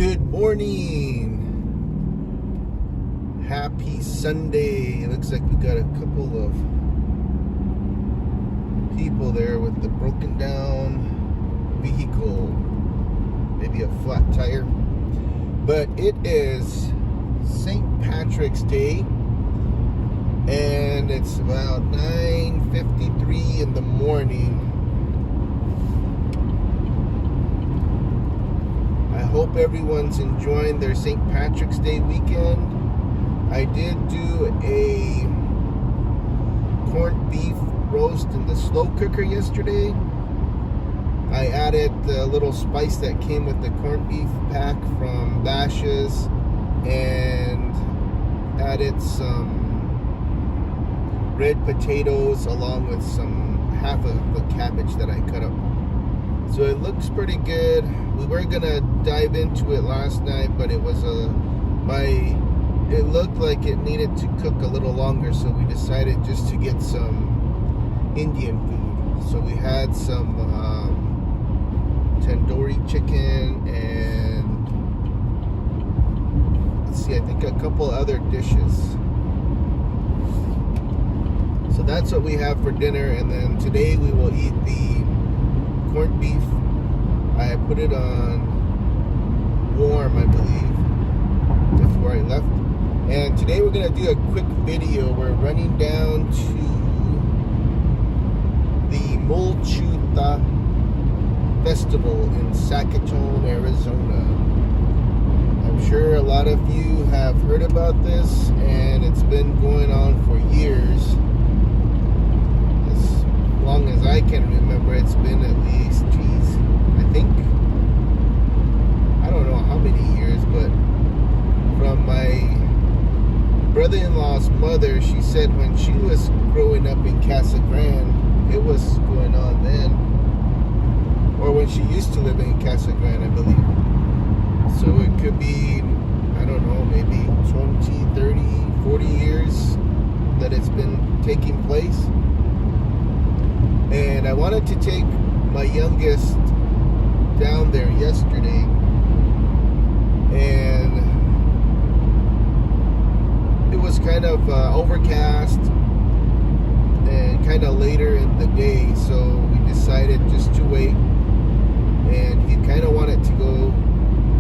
Good morning. Happy Sunday. It looks like we got a couple of people there with the broken down vehicle, maybe a flat tire. But it is St. Patrick's Day and it's about 9:53 in the morning. I hope everyone's enjoying their St. Patrick's Day weekend. I did do a corned beef roast in the slow cooker yesterday. I added the little spice that came with the corned beef pack from Bash's and added some red potatoes along with half of the cabbage that I cut up. So it looks pretty good. We were gonna dive into it last night, but it was it looked like it needed to cook a little longer, so we decided just to get some Indian food. So we had some tandoori chicken and let's see, I think a couple other dishes. So that's what we have for dinner, and then today we will eat the corned beef. I put it on warm, I believe, before I left. And today we're gonna do a quick video. We're running down to the Mul-Chu-Tha festival in Sacaton, Arizona. I'm sure a lot of you have heard about this, and it's been going on for years. As long as I can remember, it's been at least, I think, I don't know how many years, but from my brother-in-law's mother, she said when she was growing up in Casa Grande, it was going on then, or when she used to live in Casa Grande, I believe. So it could be, I don't know, maybe 20, 30, 40 years that it's been taking place. And I wanted to take my youngest down there yesterday, and it was kind of overcast and kind of later in the day, so we decided just to wait, and he kind of wanted to go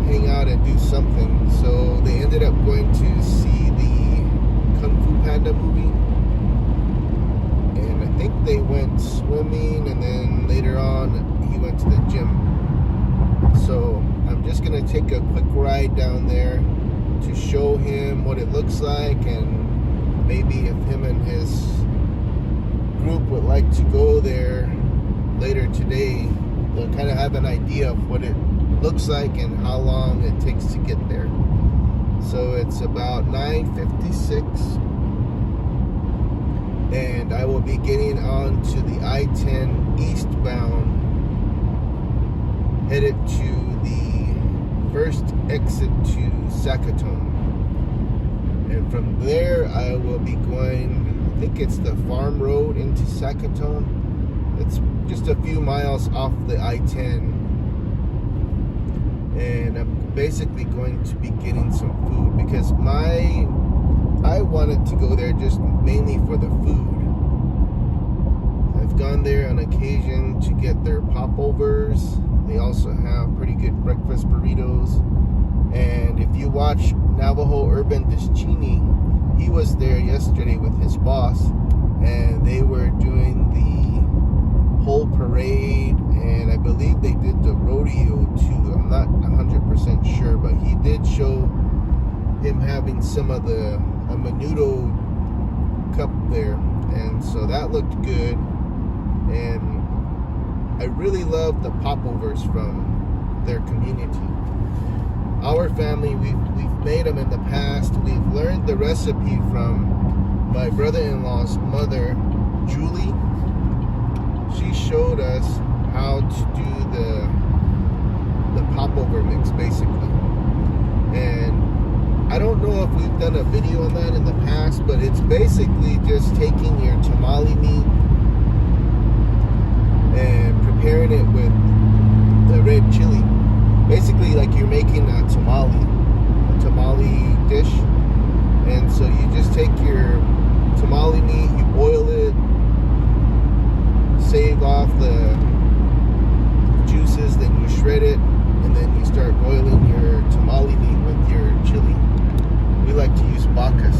hang out and do something, so they ended up going to see the Kung Fu Panda movie, and I think they went swimming, and then later on he went to the gym. So I'm just gonna take a quick ride down there to show him what it looks like, and maybe if him and his group would like to go there later today, they'll kind of have an idea of what it looks like and how long it takes to get there. So it's about 9:56, and I will be getting on to the I-10 eastbound, headed to the first exit to Sacaton, and from there I will be going, I think it's the farm road into Sacaton. It's just a few miles off the I-10, and I'm basically going to be getting some food because I wanted to go there just mainly for the food. I've gone there on occasion to get their popovers. They also have pretty good breakfast burritos. And if you watch Navajo Urban Deschini, he was there yesterday with his boss, and they were doing the whole parade, and I believe they did the rodeo too. I'm not 100% sure, but he did show him having some of a menudo cup there, and so that looked good. And I really love the popovers from their community. Our family, we've made them in the past. We've learned the recipe from my brother-in-law's mother, Julie. She showed us how to do the popover mix, basically. And I don't know if we've done a video on that in the past, but it's basically just taking your tamale meat and preparing it with the red chili. Basically, basically like you're making a tamale dish. And so you just take your tamale meat, you boil it, save off the juices, then you shred it, and then you start boiling your tamale meat with your chili. We like to use bacas.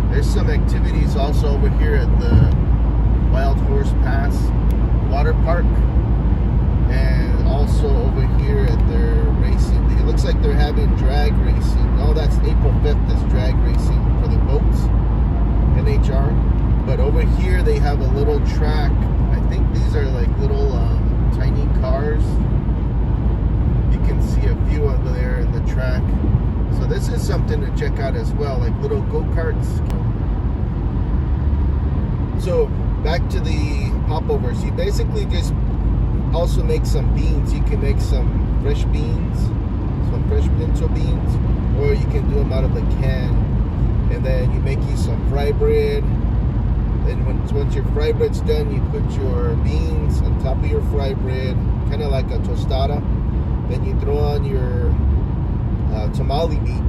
There's some activities also over here at the Wild Horse Pass water park, and also over here at their racing. It looks like they're having drag racing. Oh, that's April 5th is drag racing for the boats, NHR. But over here they have a little track. I think these are like little tiny cars. You can see a few over there in the track. So this is something to check out as well, like little go-karts. So back to the popovers. You basically just also make some beans. You can make some fresh beans, some fresh pinto beans, or you can do them out of the can. And then you make you some fry bread. Then once your fry bread's done, you put your beans on top of your fry bread, kind of like a tostada. Then you throw on your tamale meat,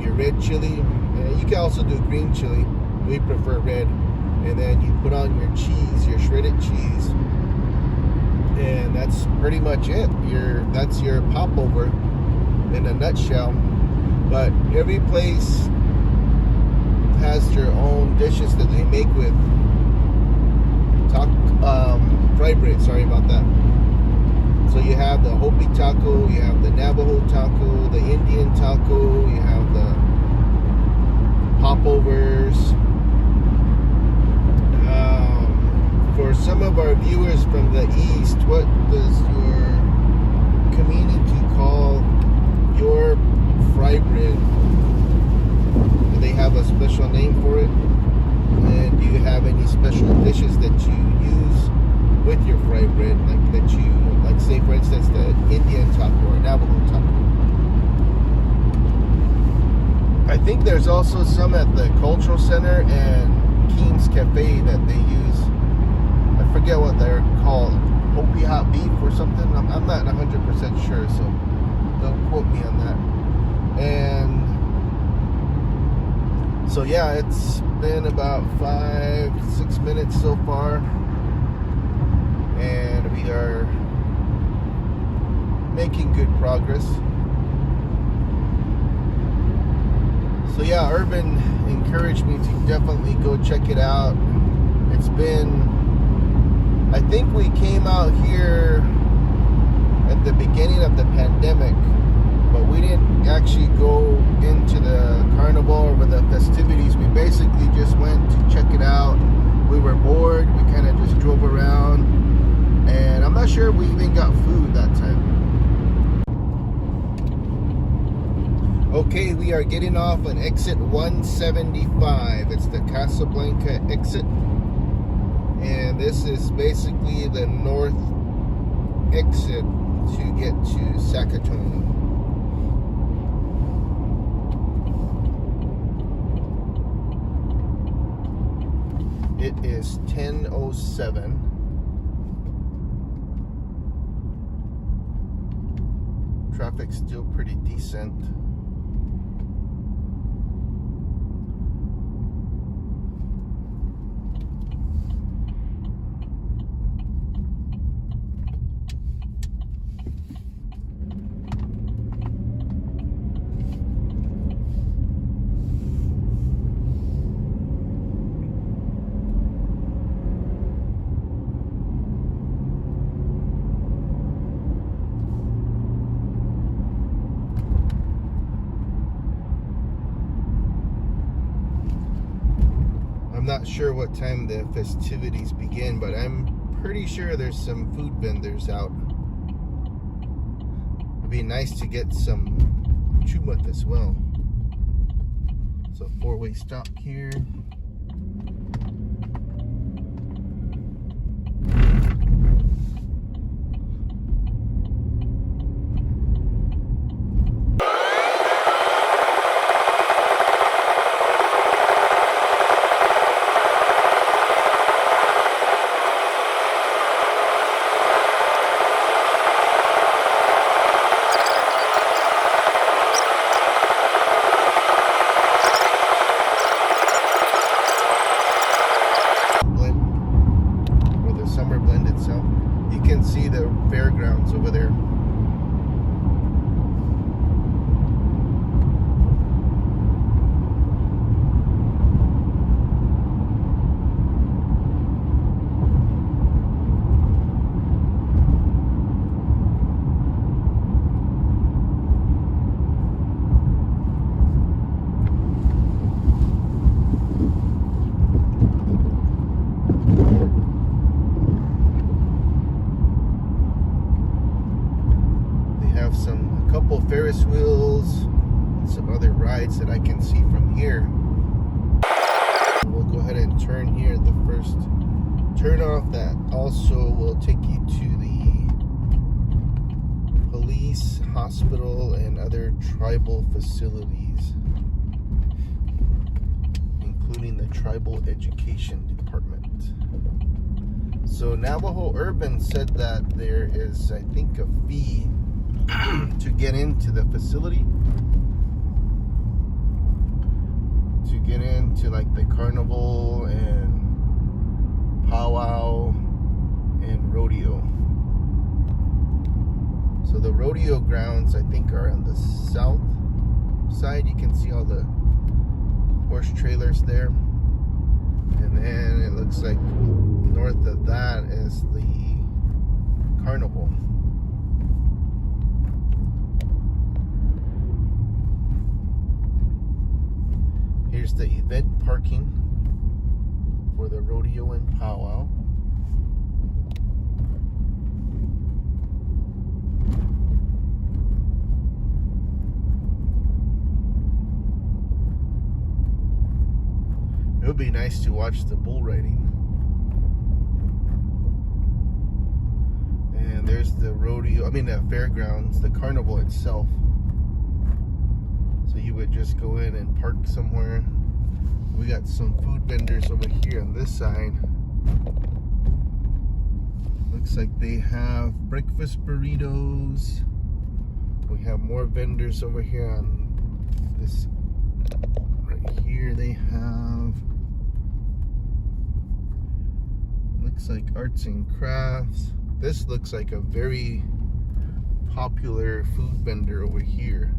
your red chili. You can also do green chili. We prefer red. And then you put on your cheese, your shredded cheese. And that's pretty much it. That's your popover in a nutshell. But every place has their own dishes that they make with fry bread. Sorry about that. So you have the Hopi taco, you have the Navajo taco, the Indian taco, you have the popovers. For some of our viewers from the east, what does your community call your fry bread? Do they have a special name for it? And do you have any special dishes that you use with your fry bread, like say for instance the Indian taco or Navajo taco? I think there's also some at the Cultural Center and Keen's Cafe that they use. I forget what they're called, Hopi hot beef or something. I'm not 100% sure, so don't quote me on that. And so yeah, it's been about 5-6 minutes so far, and we are making good progress. So yeah, Urban encouraged me to definitely go check it out. It's been, I think we came out here at the beginning of the pandemic, but we didn't actually go into the carnival or the festivities. We basically just went to check it out. We were bored. We kind of just drove around, and I'm not sure we even got food that time. Okay, we are getting off on exit 175. It's the Casablanca exit. And this is basically the north exit to get to Sacaton. It is 10:07. Traffic's still pretty decent. I'm not sure what time the festivities begin, but I'm pretty sure there's some food vendors out. It'd be nice to get some chumut as well. So 4-way stop here. have a couple Ferris wheels, and some other rides that I can see from here. We'll go ahead and turn here at the first turnoff. That also will take you to the police, hospital, and other tribal facilities, including the tribal education department. So Navajo Urban said that there is, I think, a fee to get into the facility, to get into like the carnival and powwow and rodeo. So the rodeo grounds, I think, are on the south side. You can see all the horse trailers there. And then it looks like north of that is the carnival. Here's the event parking for the rodeo and powwow. It would be nice to watch the bull riding. And there's the rodeo, the fairgrounds, the carnival itself. So you would just go in and park somewhere. We got some food vendors over here on this side. Looks like they have breakfast burritos. We have more vendors over here on this. Right here they have, looks like arts and crafts. This looks like a very popular food vendor over here.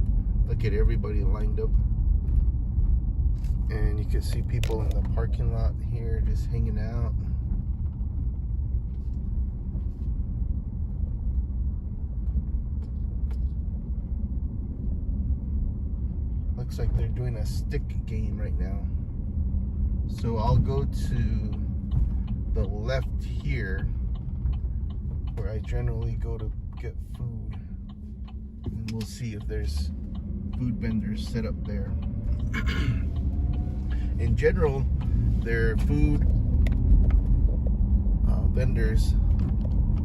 Look at everybody lined up. And you can see people in the parking lot here just hanging out. Looks like they're doing a stick game right now. So I'll go to the left here, where I generally go to get food. And we'll see if there's food vendors set up there. In general, their food vendors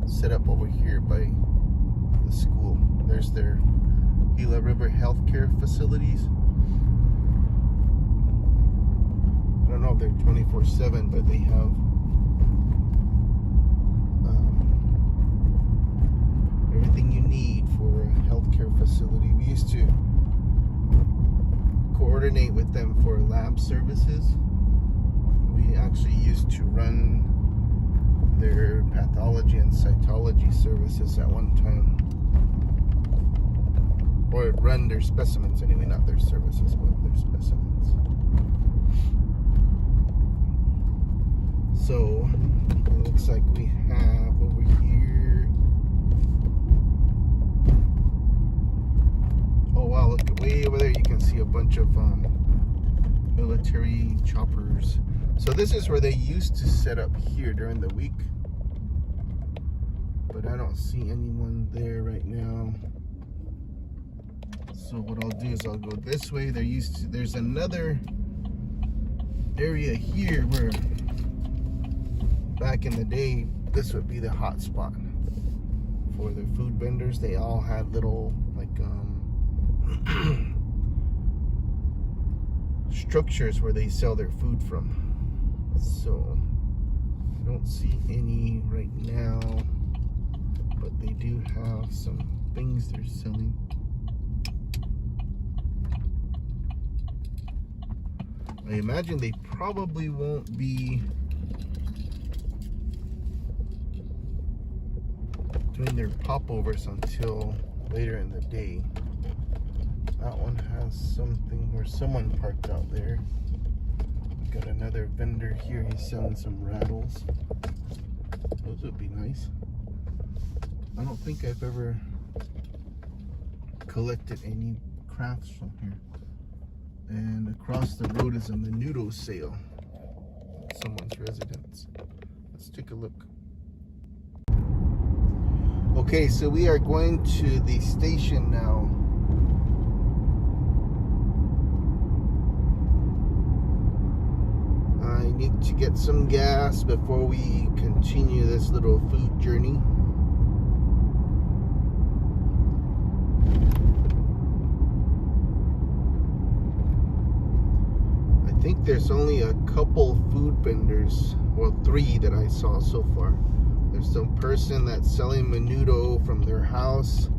set up over here by the school. There's their Gila River healthcare facilities. I don't know if they're 24/7, but they have everything you need for a healthcare facility. We used to coordinate with them for lab services. We actually used to run their pathology and cytology services at one time. Or run their specimens anyway, not their services, but their specimens. So, it looks like we have over here. Oh wow, look way over there, you can see a bunch of military choppers. So this is where they used to set up here during the week. But I don't see anyone there right now. So what I'll do is I'll go this way. There's another area here where back in the day, this would be the hot spot for the food vendors. They all had little structures where they sell their food from. So I don't see any right now, but they do have some things they're selling. I imagine they probably won't be doing their popovers until later in the day. That one has something where someone parked out there. We got another vendor here. He's selling some rattles. Those would be nice. I don't think I've ever collected any crafts from here. And across the road is a menudo sale. Someone's residence. Let's take a look. Okay, so we are going to the station now. I need to get some gas before we continue this little food journey. I think there's only a couple food vendors, well, 3 that I saw so far. There's some person that's selling menudo from their house.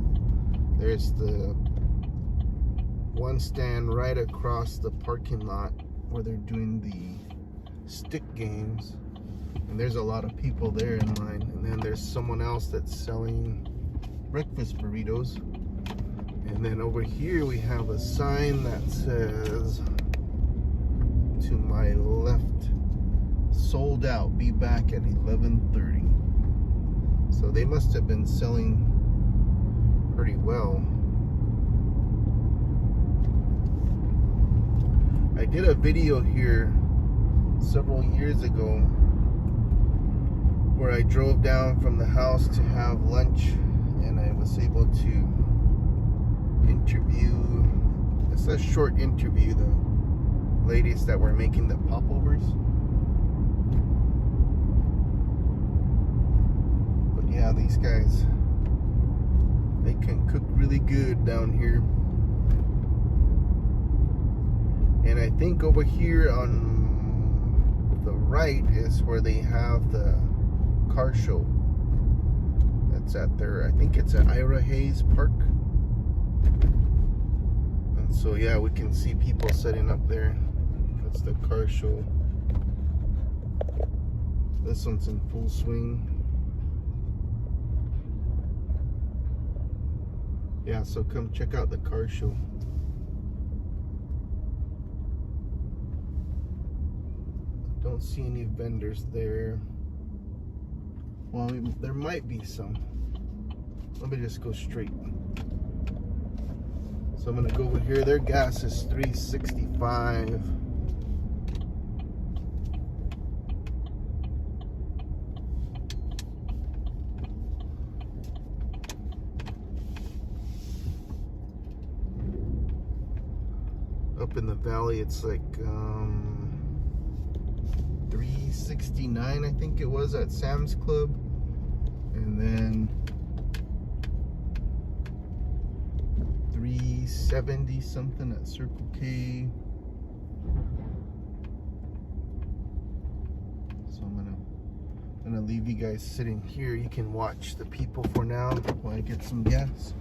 There's the one stand right across the parking lot where they're doing the stick games. And there's a lot of people there in line. And then there's someone else that's selling breakfast burritos. And then over here we have a sign that says, to my left, sold out, be back at 11:30. So they must have been selling pretty well. I did a video here several years ago where I drove down from the house to have lunch, and I was able to interview, it's a short interview, the ladies that were making the popovers. But yeah, these guys, they can cook really good down here. And I think over here on the right is where they have the car show. That's at their, I think it's at Ira Hayes Park. And so yeah, we can see people setting up there. That's the car show. This one's in full swing. Yeah, so come check out the car show. Don't see any vendors there. Well, there might be some. Let me just go straight. So I'm gonna go over here. Their gas is $3.65. Up in the valley, it's like $3.69, I think it was, at Sam's Club, and then $3.70 something at Circle K. So I'm gonna leave you guys sitting here. You can watch the people for now while I get some gas.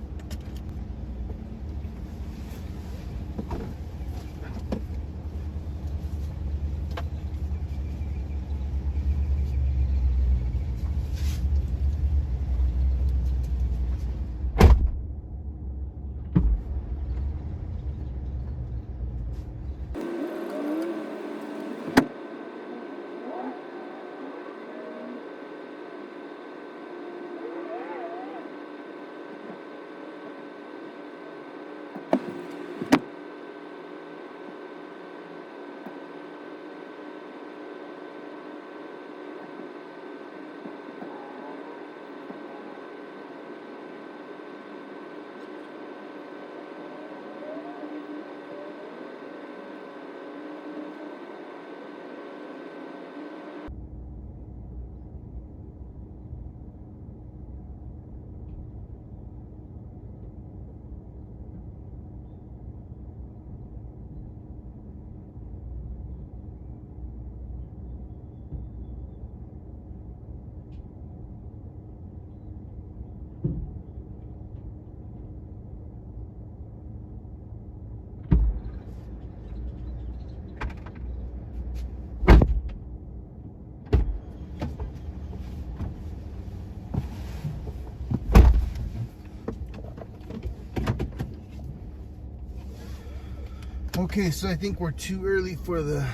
Okay, so I think we're too early for the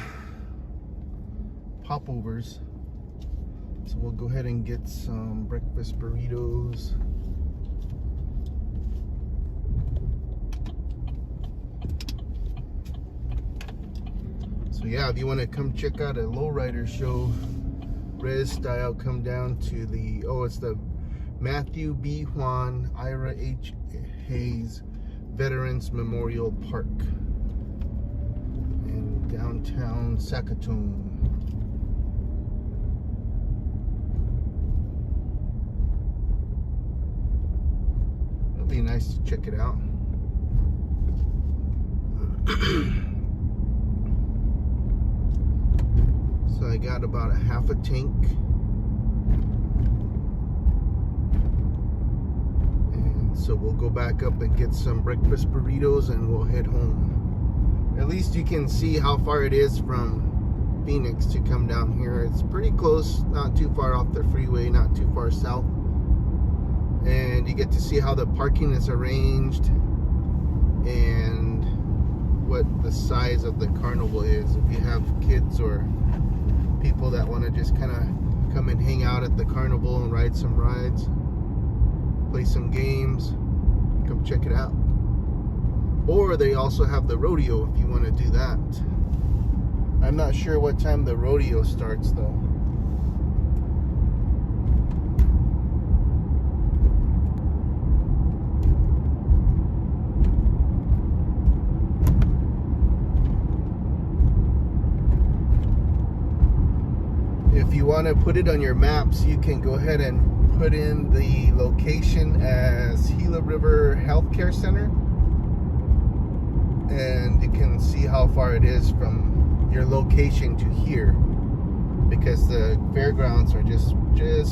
popovers. So we'll go ahead and get some breakfast burritos. So yeah, if you want to come check out a lowrider show, res style, come down to the, oh, it's the Matthew B. Juan, Ira H. Hayes Veterans Memorial Park in downtown Sacaton. It'll be nice to check it out. So I got about a half a tank. And so we'll go back up and get some breakfast burritos and we'll head home. At least you can see how far it is from Phoenix to come down here. It's pretty close, not too far off the freeway, not too far south. And you get to see how the parking is arranged and what the size of the carnival is. If you have kids or people that want to just kind of come and hang out at the carnival and ride some rides, play some games, come check it out. Or they also have the rodeo if you want to do that. I'm not sure what time the rodeo starts though. If you want to put it on your maps, you can go ahead and put in the location as Gila River Healthcare Center, and you can see how far it is from your location to here, because the fairgrounds are just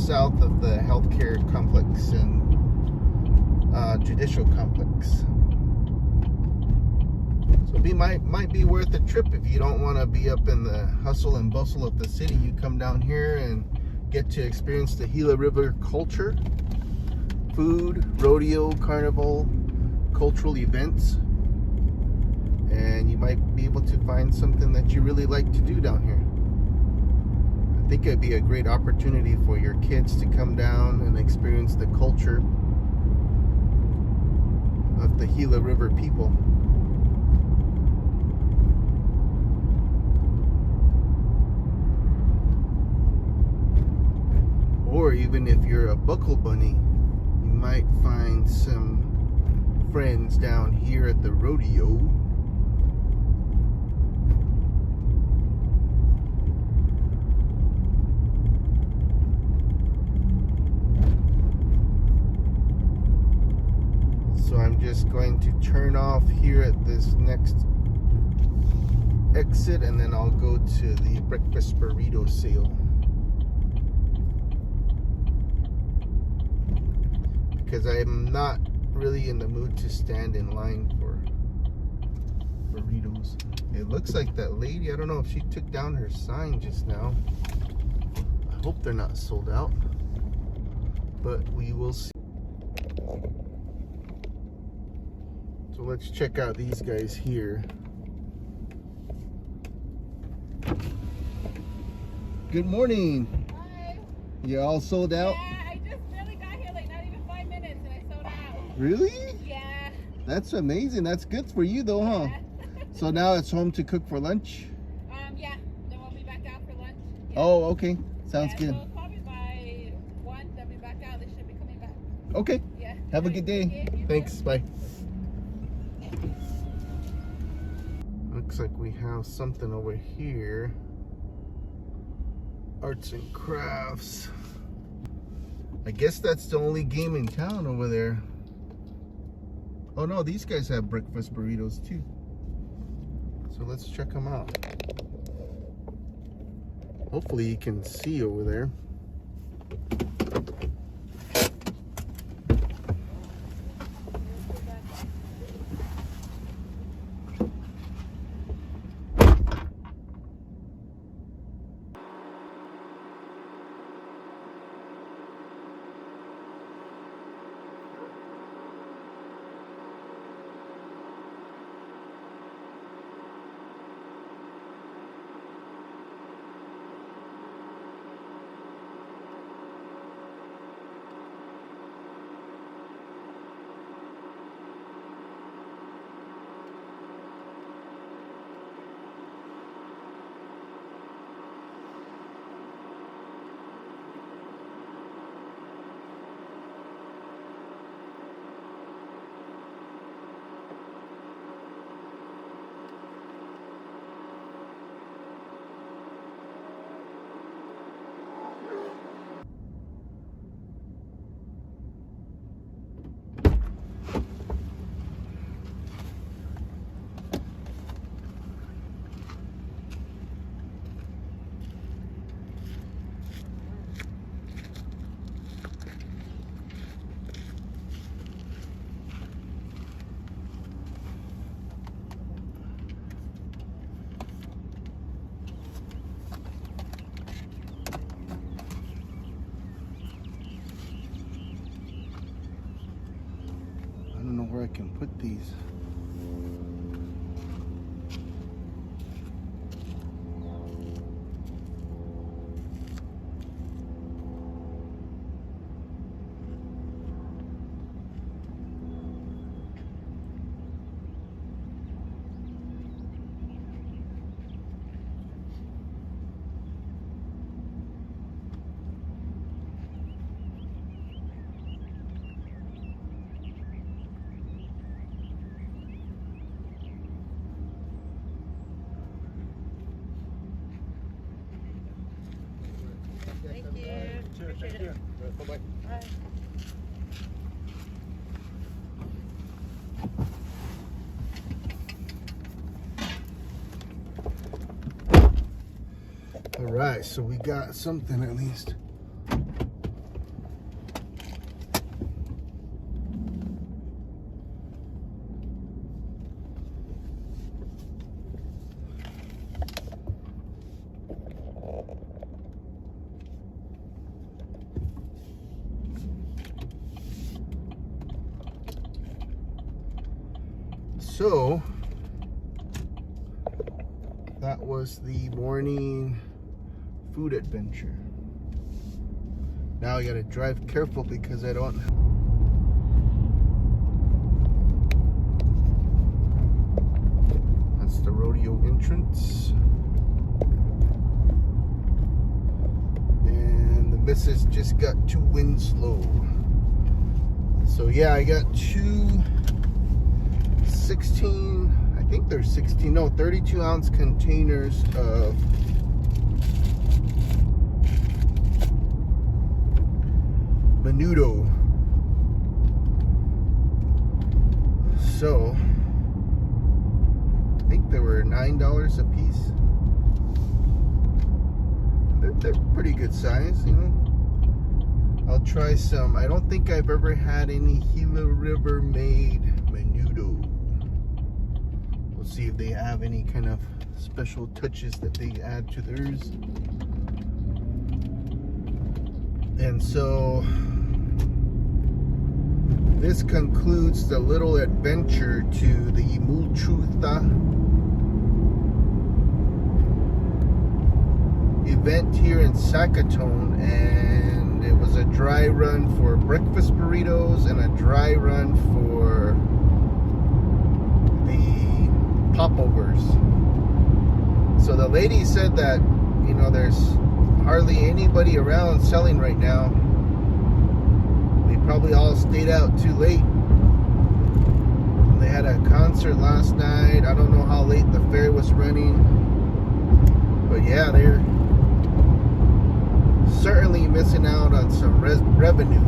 south of the healthcare complex and judicial complex. So it might be worth a trip if you don't want to be up in the hustle and bustle of the city. You come down here and get to experience the Gila River culture, food, rodeo, carnival, cultural events, and you might be able to find something that you really like to do down here. I think it'd be a great opportunity for your kids to come down and experience the culture of the Gila River people. Or even if you're a buckle bunny, you might find some friends down here at the rodeo. So I'm just going to turn off here at this next exit, and then I'll go to the breakfast burrito sale. Because I'm not really in the mood to stand in line for burritos. It looks like that lady, I don't know if she took down her sign just now. I hope they're not sold out, but we will see. So let's check out these guys here. Good morning. Hi. You all sold out? Yeah, I just barely got here, like not even 5 minutes, and I sold out. Really? Yeah. That's amazing. That's good for you though, huh? Yeah. So now it's home to cook for lunch? Yeah. Then we'll be back out for lunch. Yeah. Oh, okay. Sounds good. So probably by 1, they'll be back out. They should be coming back. Okay. Yeah. Have a good day. Okay, Thanks. Bye. Looks like we have something over here. Arts and crafts. I guess that's the only game in town over there. Oh no, these guys have breakfast burritos too. So let's check them out. Hopefully you can see over there. can put these. Thank you. Appreciate it. Bye-bye. Bye. All right, so we got something at least. So that was the morning food adventure. Now I gotta drive careful because I don't. That's the rodeo entrance. And the missus just got too Winslow. So yeah, I got two 16, I think they're 16, no, 32 ounce containers of menudo. So I think they were $9 a piece. They're pretty good size, you know. I'll try some. I don't think I've ever had any Gila River made menudo. We'll see if they have any kind of special touches that they add to theirs. And so this concludes the little adventure to the Mul-Chu-Tha event here in Sacaton, and it was a dry run for breakfast burritos and a dry run for the popovers. So the lady said that, you know, there's hardly anybody around selling right now. They probably all stayed out too late. They had a concert last night. I don't know how late the fair was running, but yeah, they're certainly missing out on some revenue.